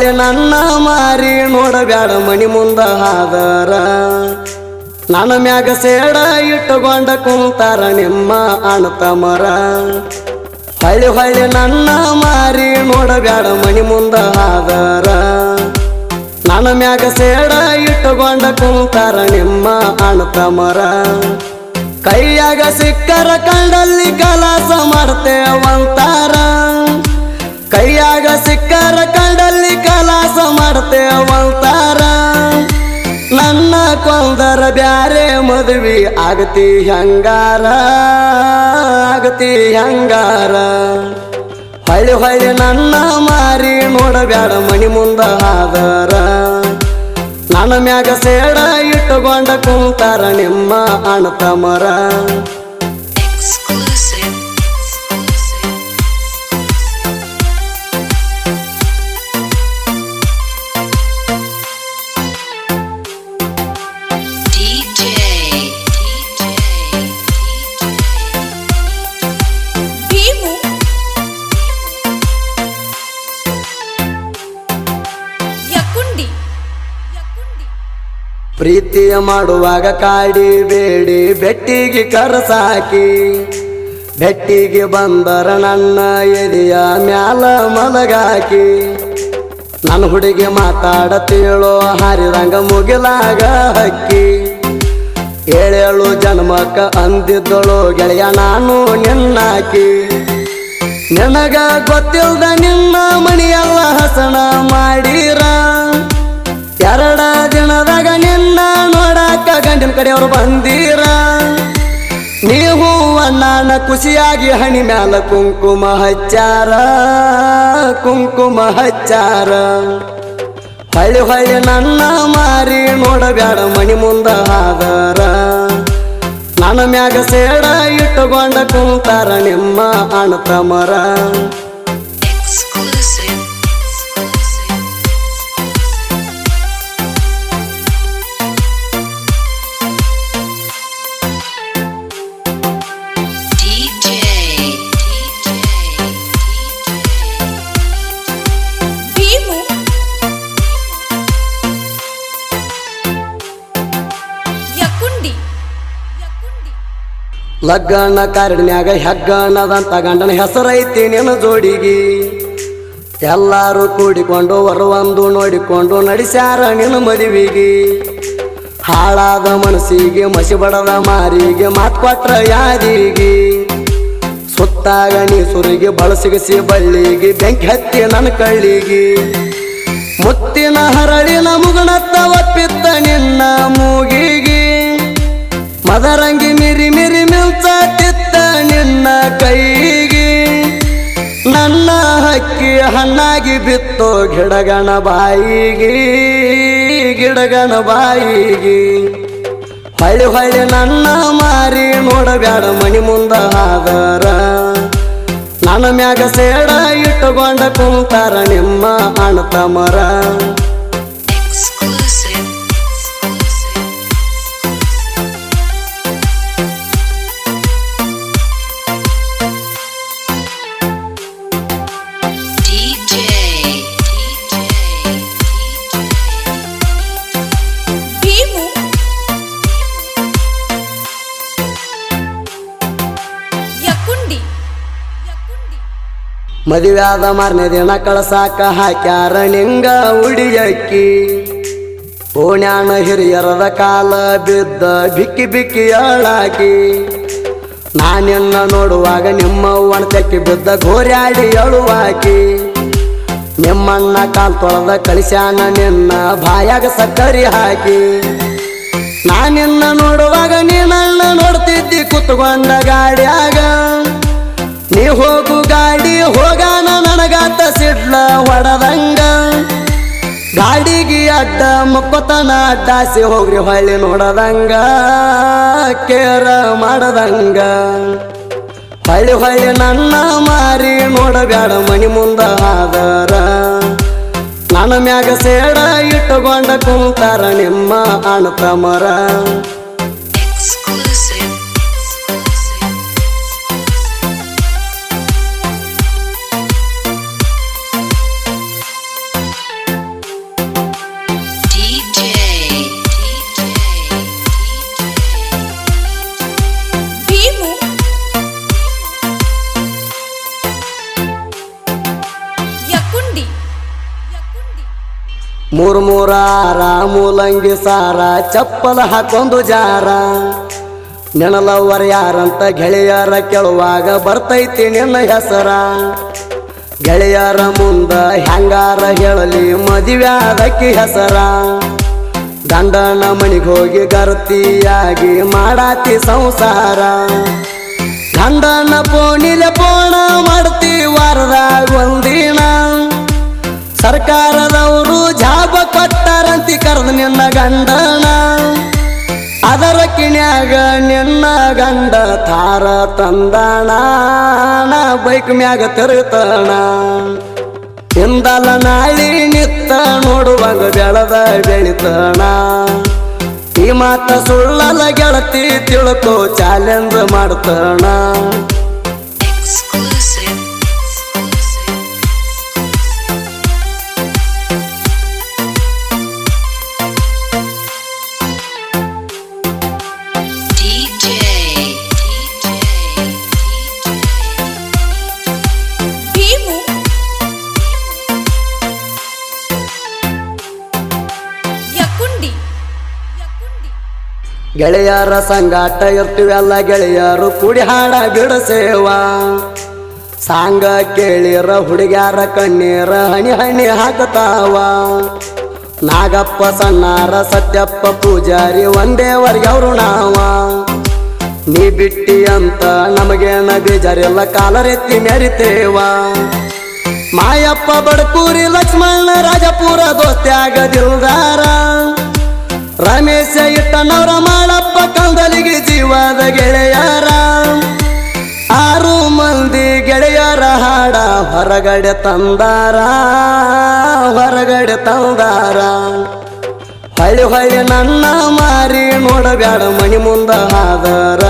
ಹೊಳ್ಳಿ ನನ್ನ ಮಾರಿ ನೋಡಬ್ಯಾಡ ಮನಿ ಮುಂದ ಹಾದರ ನನ್ನ ಮ್ಯಾಗ ಸೇಡ ಇಟ್ಟುಕೊಂಡ ಕುಂತಾರ ನಿಮ್ಮ ಅಣ್ಣತಮ್ಮರ ಹೊಳ್ಳಿ ನನ್ನ ಮಾರಿ ನೋಡಬ್ಯಾಡ ಮನಿ ಮುಂದ ಹಾದರ ನನ್ನ ಮ್ಯಾಗ ಸೇಡ ಇಟ್ಟುಕೊಂಡ ಕುಂತಾರ ನಿಮ್ಮ ಅಣ್ಣತಮ್ಮರ ಕೈಯಾಗ ಸಿಕ್ಕರ ಕಂಡಲ್ಲಿ ಕಲಾಸ ಮಾಡ್ತೇವಂತಾರ ಕೈಯಾಗ ಸಿಕ್ಕರ ಕಂಡಲ್ಲಿ ಕಲಾಸ ಮಾಡ್ತೇವಂತಾರ ನನ್ನ ಕೊಂದರ ಬ್ಯಾರೆ ಮದುವೆ ಆಗತಿ ಹಂಗಾರ ಹೊಳ್ಳಿ ನನ್ನ ಮಾರಿ ನೋಡಬ್ಯಾಡ ಮನಿ ಮುಂದ ಹಾದರ ನನ್ನ ಮ್ಯಾಗ ಸೇಡ ಇಟ್ಟುಕೊಂಡ ಕುಂತಾರ ನಿಮ್ಮ ಅಣ್ಣತಮ್ಮರ ಪ್ರೀತಿಯ ಮಾಡುವಾಗ ಕಾಡಿ ಬೇಡಿ ಬೆಟ್ಟಿಗೆ ಕರಸಾಕಿ ಬೆಟ್ಟಿಗೆ ಬಂದರ ನನ್ನ ಎದೆಯ ಮ್ಯಾಲ ಮಲಗಾಕಿ ನನ್ನ ಹುಡುಗಿ ಮಾತಾಡತೀಳೋ ಹಾರಿದಂಗ ಮುಗಿಲಾಗ ಹಕ್ಕಿ ಏಳೇಳು ಜನ್ಮಕ್ಕ ಅಂದಿದ್ದಳು ಗೆಳೆಯ ನಾನು ನಿನ್ನಾಕಿ ನಿನಗ ಗೊತ್ತಿಲ್ದ ನಿನ್ನ ಮಣಿಯೆಲ್ಲ ಹಸನ ಮಾಡಿರ ಎರಡ ದಿನದಾಗ ನಿನ್ನ ನೋಡಾಕ ಗಂಡಿನ ಕಡೆಯವರು ಬಂದೀರ ನೀವು ಅಣ್ಣನ ಖುಷಿಯಾಗಿ ಹಣಿ ಮ್ಯಾಲ ಕುಂಕುಮ ಹಚ್ಚಾರ ಹೊಳ್ಳಿ ನನ್ನ ಮಾರಿ ನೋಡಬ್ಯಾಡ ಮನಿ ಮುಂದ ಹಾದರ ನನ್ನ ಮ್ಯಾಗ ಸೇಡ ಇಟ್ಟುಕೊಂಡ ಕುಂತಾರ ನಿಮ್ಮ ಅಣ್ಣತಮ್ಮರ ಲಗ್ನ ಕಾರಿನ್ಯಾಗ ಹೆಗ್ಗಣದಂತ ಗಂಡನ ಹೆಸರೈತಿ ನಿನ್ನ ಜೋಡಿಗಿ ಎಲ್ಲಾರು ಕೂಡಿಕೊಂಡು ವರವಂದು ನೋಡಿಕೊಂಡು ನಡೆಸ್ಯಾರ ನಿನ್ನ ಮದುವಿಗಿ ಹಾಳಾದ ಮನಸ್ಸಿಗೆ ಮಸಿ ಬಡದ ಮಾರಿಗೆ ಮಾತ್ ಕೊಟ್ರ ಯಾದಿಗಿ ಸುತ್ತಾಗ ನೀ ಸುರಿಗೆ ಬಳಸಿಗಿಸಿ ಬಳ್ಳಿಗೆ ಬೆಂಕಿ ಹತ್ತಿ ನನ್ನ ಕಳ್ಳಿಗಿ ಮುತ್ತಿನ ಹರಳಿನ ಮುಗುಣತ್ತ ಒಪ್ಪಿತ್ತ ನಿನ್ನ ಮೂಗಿಗಿ ಮದರಂಗಿ ಮಿರಿ ಮಿಲ್ಚಾತಿತ್ತ ನಿನ್ನ ಕೈಗಿ ನನ್ನ ಹಕ್ಕಿ ಹಣ್ಣಾಗಿ ಬಿತ್ತೋ ಗಿಡಗಣ ಬಾಯಿಗಿ ಹೊಳ್ಳಿ ನನ್ನ ಮಾರಿ ನೋಡಬ್ಯಾಡ ಮನಿ ಮುಂದ ಹಾದರ ನನ್ನ ಮ್ಯಾಗ ಸೇಡ ಇಟ್ಟುಕೊಂಡ ಕುಂತಾರ ನಿಮ್ಮ ಅಣ್ಣತಮ್ಮರ ಮದುವ್ಯಾದ ಮಾರನೇ ದಿನ ಕಳಸಾಕ ಹಾಕ್ಯಾರ ನಿಂಗ ಉಡಿಯಕ್ಕಿ ಓಣ್ಯಾನ ಹಿರಿಯರದ ಕಾಲ ಬಿದ್ದ ಬಿಕ್ಕಿ ಅಳಾಕಿ ನಾನಿನ್ನ ನೋಡುವಾಗ ನಿಮ್ಮ ಒಣತಕ್ಕಿ ಬಿದ್ದ ಗೋರ್ಯಾಡಿ ಅಳುವಾಕಿ ನಿಮ್ಮಣ್ಣ ಕಾಲ್ ತೊಳೆದ ಕಳಿಸ್ಯಾನ ನಿನ್ನ ಬಾಯಾಗ ಸಕ್ಕರಿ ಹಾಕಿ ನಾನಿನ್ನ ನೋಡುವಾಗ ನೀನಣ್ಣ ನೋಡ್ತಿದ್ದಿ ಕುತ್ಕೊಂಡ ಗಾಡ್ಯಾಗ ನೀ ಹೋಗು ಗಾಡಿ ಹೋಗಾನ ನನಗಾತ ಸಿಡ್ಲ ಹೊಡದಂಗ ಗಾಡಿಗೆ ಅಡ್ಡ ಮಕ್ಕತನ ಅಡ್ಡಾಸಿ ಹೋಗ್ರಿ ಹೊಳ್ಳಿ ನೋಡದಂಗ ಕೇರ ಮಾಡದಂಗ ಹೊಳ್ಳಿ ನನ್ನ ಮಾರಿ ನೋಡಬ್ಯಾಡ ಮನಿ ಮುಂದ ಹಾದರ ನನ್ನ ಮ್ಯಾಗ ಸೇಡ ಇಟ್ಟುಕೊಂಡ ಕುಂತಾರ ನಿಮ್ಮ ಅಣ್ಣತಮ್ಮರ ಮೂರಾರ ಮೂಲಂಗಿ ಸಾರ ಚಪ್ಪಲ ಹಾಕೊಂದು ಜಾರ ನೆನಲವ್ವರ ಯಾರಂತ ಗೆಳೆಯರ ಕೇಳುವಾಗ ಬರ್ತೈತಿ ನಿನ್ನ ಹೆಸರ ಗೆಳೆಯರ ಮುಂದ ಹೆಂಗಾರ ಹೇಳಲಿ ಮದುವ್ಯಾದಕ್ಕಿ ಹೆಸರ ಗಂಡನ ಮನಿಗೋಗಿ ಗರ್ತಿಯಾಗಿ ಮಾಡಾತಿ ಸಂಸಾರ ಗಂಡನ ಪೋಣಿಲೆ ಪೋಣ ಮಾಡ್ತಿ ವಾರದಾಗ ಒಂದಿನ ಸರ್ಕಾರದವರು ಜಾಬ ಕೊಟ್ಟಾರಂತಿ ಕರೆದು ನಿನ್ನ ಗಂಡನ ಅದರ ಕಿಣ್ಯಾಗ ನಿನ್ನ ಗಂಡ ತಾರ ತಂದಾಣ ಬೈಕ್ ಮ್ಯಾಗ ತಿರುಗ್ತಾಣ ಹಿಂದಲ ನಾಳಿ ನಿತ್ತ ನೋಡುವಾಗ ಬೆಳೆದ ಬೆಳಿತಾಣ ಈ ಮಾತ ಸುಳ್ಳಲ ಗೆಳತಿ ತಿಳ್ಕೋ ಚಾಲೆಂಜ್ ಮಾಡ್ತಾಣ ಗೆಳೆಯರ ಸಂಗಾಟ ಇರ್ತೀವೆಲ್ಲ ಗೆಳೆಯರು ಕೂಡಿ ಹಾಡ ಬಿಡಸೇವಾ ಸಾಂಗ ಕೇಳಿರ ಹುಡುಗ್ಯಾರ ಕಣ್ಣೀರ ಹಣಿ ಹಣಿ ಹಾಕತಾವ ನಾಗಪ್ಪ ಸಣ್ಣಾರ ಸತ್ಯಪ್ಪ ಪೂಜಾರಿ ಒಂದೇವರ್ಗೆ ಅವರು ನಾವ ನೀ ಬಿಟ್ಟಿ ಅಂತ ನಮಗೇನ ಬೇಜಾರಿಲ್ಲ ಕಾಲರೆತ್ತಿ ಮೆರಿತೇವ ಮಾಯಪ್ಪ ಬಡಕೂರಿ ಲಕ್ಷ್ಮಣ ರಾಜಪುರ ದೋಸ್ತ್ಯಾಗ ದಿಲ್ದಾರ ರಮೇಶ ಇಟ್ಟನವರ ಮಾಡಪ್ಪ ಕಂದಲಿಗೆ ಜೀವದ ಗೆಳೆಯರ 6 ಮಂದಿ ಗೆಳೆಯರ ಹಾಡ ಹೊರಗಡೆ ತಂದಾರ ಹೊಳ್ಳಿ ನನ್ನ ಮಾರಿ ನೋಡಬ್ಯಾಡ ಮನಿ ಮುಂದ ಹಾದರ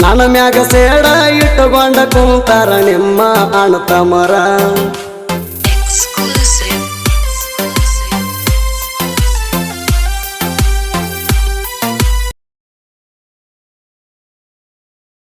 ನನ್ನ ಮ್ಯಾಗ ಸೇಡ ಇಟ್ಟುಕೊಂಡ ಕುಂತಾರ ನಿಮ್ಮ ಅಣ್ಣ ತಮ್ಮರ